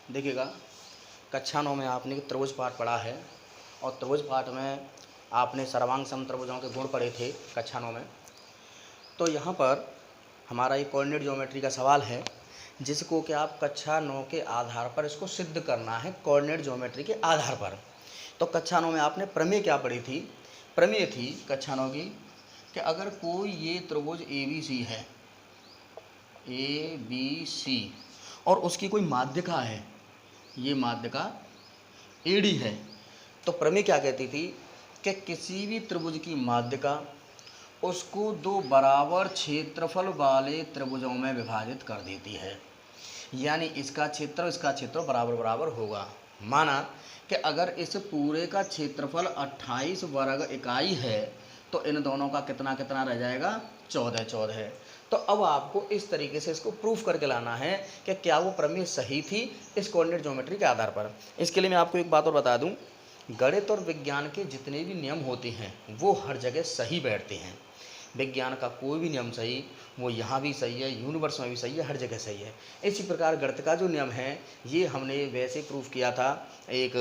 देखिएगा, कक्षा 9 में आपने त्रिभुज पाठ पढ़ा है और त्रिभुज पाठ में आपने सर्वांग समत्रिभुजों के गुण पढ़े थे कक्षा 9 में। तो यहाँ पर हमारा एक कोऑर्डिनेट ज्योमेट्री का सवाल है जिसको कि आप कक्षा 9 के आधार पर इसको सिद्ध करना है कोऑर्डिनेट ज्योमेट्री के आधार पर। तो कक्षा 9 में आपने प्रमेय क्या पढ़ी थी? प्रमेय थी कक्षा 9 की कि अगर कोई ये त्रिभुज ABC है, ABC, और उसकी कोई माध्यिका है, ये माध्यिका AD है, तो प्रमेय क्या कहती थी कि किसी भी त्रिभुज की माध्यिका उसको दो बराबर क्षेत्रफल वाले त्रिभुजों में विभाजित कर देती है। यानी इसका क्षेत्र बराबर बराबर होगा। माना कि अगर इस पूरे का क्षेत्रफल 28 वर्ग इकाई है तो इन दोनों का कितना कितना रह जाएगा? 14। तो अब आपको इस तरीके से इसको प्रूफ करके लाना है कि क्या वो प्रमेय सही थी इस कोऑर्डिनेट ज्योमेट्री के आधार पर। इसके लिए मैं आपको एक बात और बता दूं, गणित और विज्ञान के जितने भी नियम होते हैं वो हर जगह सही बैठते हैं। विज्ञान का कोई भी नियम सही, वो यहाँ भी सही है, यूनिवर्स में भी सही है, हर जगह सही है। इसी प्रकार गणित का जो नियम है ये हमने वैसे प्रूफ किया था एक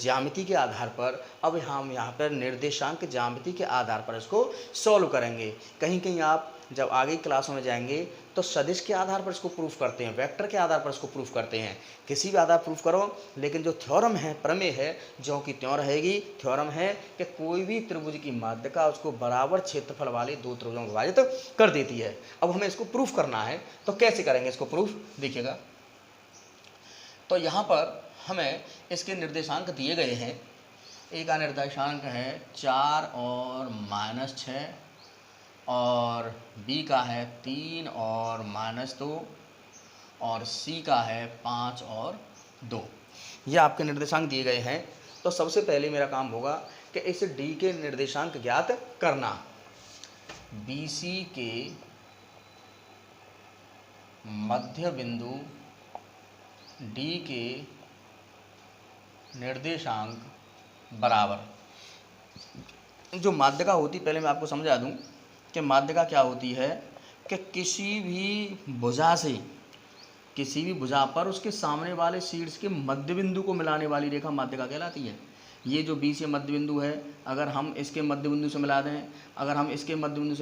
ज्यामिति के आधार पर। अब हम यहाँ पर निर्देशांक ज्यामिति के आधार पर इसको सॉल्व करेंगे। कहीं कहीं आप जब आगे क्लासों में जाएंगे तो सदिश के आधार पर इसको प्रूफ करते हैं, वेक्टर के आधार पर इसको प्रूफ करते हैं। किसी भी आधार प्रूफ करो, लेकिन जो थ्योरम है, प्रमेय है, जो कि त्यों रहेगी। थ्योरम है कि कोई भी त्रिभुज की माध्यिका उसको बराबर क्षेत्रफल वाले दो त्रिभुजों में विभाजित कर देती है। अब हमें इसको प्रूफ करना है, तो कैसे करेंगे इसको प्रूफ? देखिएगा, तो यहाँ पर हमें इसके निर्देशांक दिए गए हैं। ए का निर्देशांक है 4 और -6, और बी का है 3 और -2, और सी का है 5 और 2। ये आपके निर्देशांक दिए गए हैं। तो सबसे पहले मेरा काम होगा कि इस डी के निर्देशांक ज्ञात करना। BC के मध्य बिंदु डी के निर्देशांक बराबर, जो माध्यिका होती, पहले मैं आपको समझा दूं कि माध्यिका क्या होती है कि किसी भी भुजा पर उसके सामने वाले शीर्ष के मध्य बिंदु को मिलाने वाली रेखा माध्यिका कहलाती है। ये जो B से मध्य बिंदु है, अगर हम इसके मध्य बिंदु से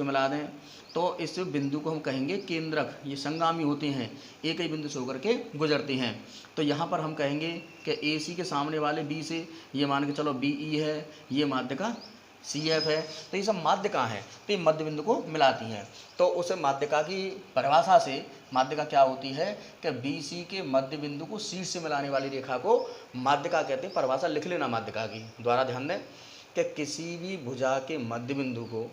मिला दें, तो इस बिंदु को हम कहेंगे केंद्रक। ये संगामी होते हैं, एक ही बिंदु से होकर के गुजरते हैं। तो यहाँ पर हम कहेंगे कि AC के सामने वाले B से, ये मान के चलो BE है, ये माध्यिका CF है। तो ये सब माध्यिका हैं, तो ये मध्य बिंदु को मिलाती हैं। तो उस माध्यिका की परिभाषा से माध्यिका क्या होती है कि BC के मध्य बिंदु को शीर्ष से मिलाने वाली रेखा को माध्यिका कहते हैं। परिभाषा लिख लेना माध्यिका की, द्वारा ध्यान दें कि किसी भी भुजा के मध्य बिंदु को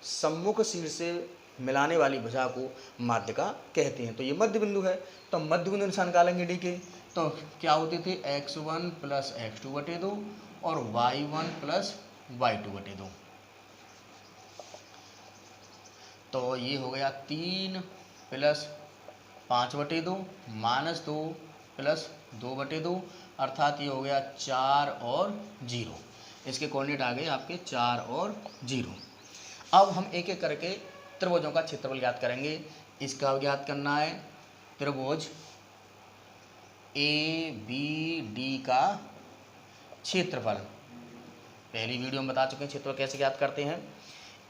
सम्मुख शीर्ष से मिलाने वाली भुजा को माध्यिका कहते हैं। तो ये मध्य बिंदु है। तो मध्य बिंदु निशान निकालेंगे डी के, तो क्या होते थे? x1 + x2/2 और y1 + y2/2। तो ये हो गया 3 + 5/2 -2 + 2/2, अर्थात ये हो गया 4 और 0। इसके कोऑर्डिनेट आ गए आपके 4 और 0। अब हम एक एक करके त्रिभुजों का क्षेत्रफल ज्ञात करेंगे। इसका ज्ञात करना है त्रिभुज ABD का क्षेत्रफल। पहली वीडियो में बता चुके हैं क्षेत्रफल कैसे ज्ञात करते हैं।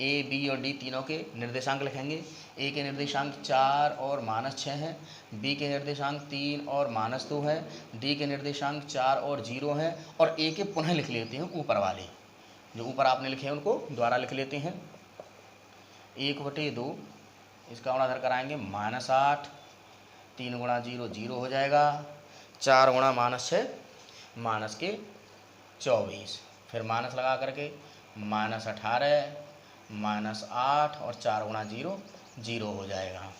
A, B और D तीनों के निर्देशांक लिखेंगे। A के निर्देशांक 4 और -6 हैं, B के निर्देशांक 3 और -2 है, D के निर्देशांक 4 और 0 हैं, और A के पुनः लिख लेते हैं ऊपर वाले, जो ऊपर आपने लिखे हैं उनको द्वारा लिख लेते हैं। 1/2, इसका गुणाधर कराएंगे -8, 3 × 0 0 हो जाएगा, 4 × -6 -24, फिर माइनस लगा करके -18 -8 और 4 × 0 0 हो जाएगा।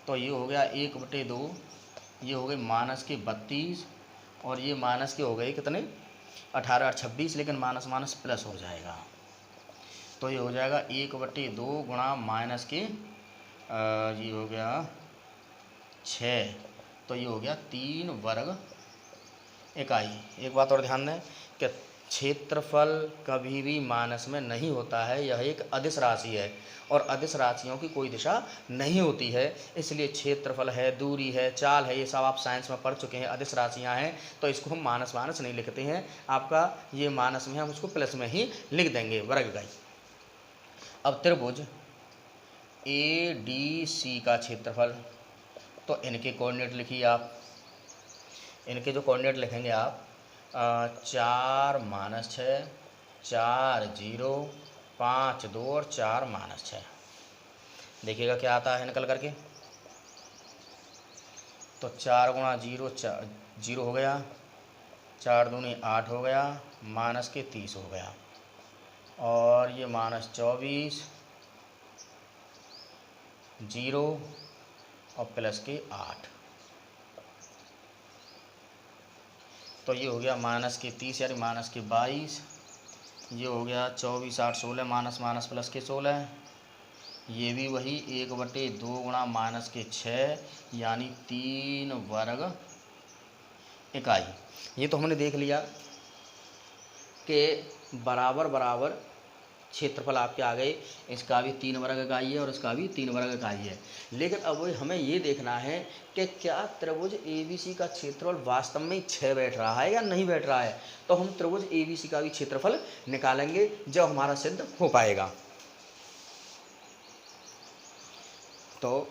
तो ये हो गया 1/2, ये हो गए -32, और ये माइनस के हो गए कितने? 18 और 26, लेकिन माइनस माइनस प्लस हो जाएगा। तो ये हो जाएगा 1/2 गुणा माइनस के ये हो गया 6, तो ये हो गया 3 वर्ग इकाई। एक बात और ध्यान दें कि क्षेत्रफल कभी भी मानस में नहीं होता है, यह एक अदिश राशि है और अदिश राशियों की कोई दिशा नहीं होती है। इसलिए क्षेत्रफल है, दूरी है, चाल है, ये सब आप साइंस में पढ़ चुके हैं, अदिश राशियाँ हैं, तो इसको हम मानस मानस नहीं लिखते हैं। आपका ये मानस में हम उसको प्लस में ही लिख देंगे, वर्ग का ही। अब त्रिभुज ए डी सी का क्षेत्रफल, तो इनके कोऑर्डिनेट लिखिए आप। इनके जो कोऑर्डिनेट लिखेंगे आप 4-6, 4-0, 5-2 और 4-6। देखिएगा क्या आता है निकल करके। तो 4 गुणा 0 0 हो गया, 4 दूनी 8 हो गया, माइनस के 30 हो गया, और ये -24, 0 और प्लस के 8, तो ये हो गया माइनस के 30 यानी माइनस के 22। ये हो गया 24 8 16, माइनस माइनस प्लस के 16। ये भी वही 1/2 गुणा माइनस के 6 यानी 3 वर्ग इकाई। ये तो हमने देख लिया कि बराबर बराबर क्षेत्रफल आपके आ गए, इसका भी 3 वर्ग इकाई है और इसका भी 3 वर्ग इकाई है। लेकिन अब हमें ये देखना है कि क्या त्रिभुज ABC का क्षेत्रफल वास्तव में 6 बैठ रहा है या नहीं बैठ रहा है। तो हम त्रिभुज ABC का भी क्षेत्रफल निकालेंगे जब हमारा सिद्ध हो पाएगा। तो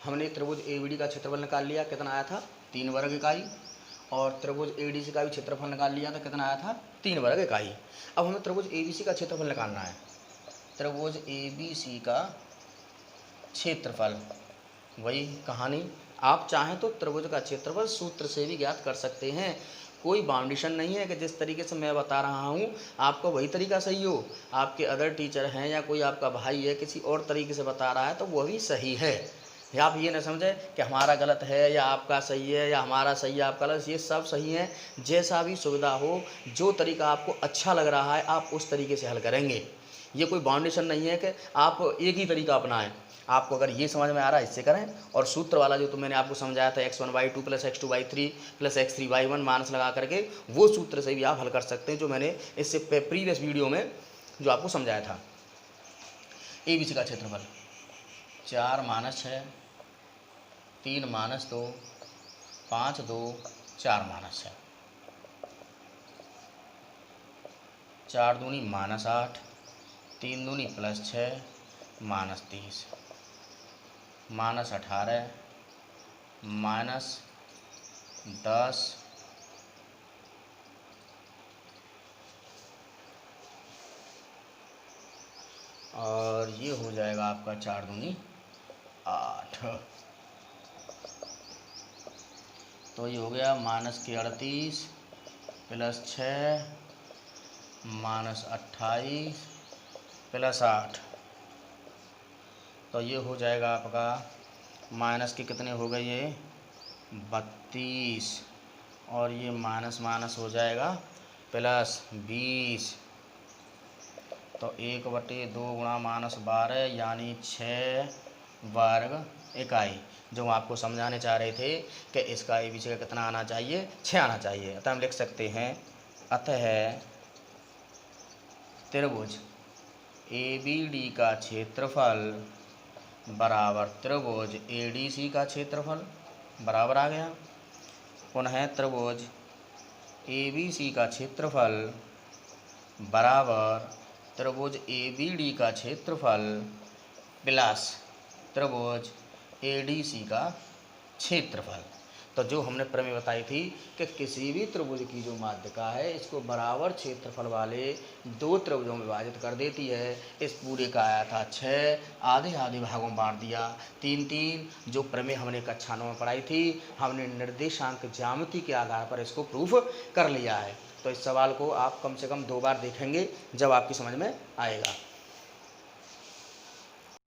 हमने त्रिभुज ABD का क्षेत्रफल निकाल लिया, कितना आया था 3 वर्ग इकाई, और त्रिभुज ADC का भी क्षेत्रफल निकाल लिया था, कितना आया था 3 वर्ग इकाई। अब हमें त्रिभुज ABC का क्षेत्रफल निकालना है। त्रिभुज ABC का क्षेत्रफल, वही कहानी, आप चाहें तो त्रिभुज का क्षेत्रफल सूत्र से भी ज्ञात कर सकते हैं। कोई बाउंडेशन नहीं है कि जिस तरीके से मैं बता रहा हूँ आपको वही तरीका सही हो। आपके अदर टीचर हैं या कोई आपका भाई है किसी और तरीके से बता रहा है तो वह भी सही है। या आप ये ना समझें कि हमारा गलत है या आपका सही है या हमारा सही है आपका गलत, ये सब सही है। जैसा भी सुविधा हो, जो तरीका आपको अच्छा लग रहा है आप उस तरीके से हल करेंगे। ये कोई बाउंडेशन नहीं है कि आप एक ही तरीका अपनाएं। आपको अगर ये समझ में आ रहा है इससे करें, और सूत्र वाला जो तो मैंने आपको समझाया था x1/2 + x2/3 + x3/1 माइनस लगा करके, वो सूत्र से भी आप हल कर सकते हैं, जो मैंने इससे प्रीवियस वीडियो में जो आपको समझाया था। ABC का क्षेत्रफल 4-6, 3-2, 5-2, 4-6, 4 दूनी -8, 3 दूनी +6, -30, -18, -10, और ये हो जाएगा आपका 4 दूनी 8। तो ये हो गया -38 + 6 -28 + 8। तो ये हो जाएगा आपका माइनस के कितने हो गए, ये 32, और ये माइनस माइनस हो जाएगा +20। तो 1/2 गुणा -12 यानी 6 वर्ग इकाई, जो हम आपको समझाने चाह रहे थे कि इसका ABC का कितना आना चाहिए, 6 आना चाहिए। अतः हम लिख सकते हैं, अतः त्रिभुज ABD का क्षेत्रफल बराबर त्रिभुज ADC का क्षेत्रफल, बराबर आ गया। पुनः त्रिभुज ABC का क्षेत्रफल बराबर त्रिभुज ABD का क्षेत्रफल प्लस त्रिभुज ADC का क्षेत्रफल। तो जो हमने प्रमेय बताई थी कि किसी भी त्रिभुज की जो माध्यिका है इसको बराबर क्षेत्रफल वाले 2 त्रिभुजों में विभाजित कर देती है। इस पूरे का आया था 6, आधे आधे भागों में बांट दिया 3-3। जो प्रमेय हमने कक्षा 9 में पढ़ाई थी, हमने निर्देशांक ज्यामिति के आधार पर इसको प्रूफ कर लिया है। तो इस सवाल को आप कम से कम 2 बार देखेंगे जब आपकी समझ में आएगा।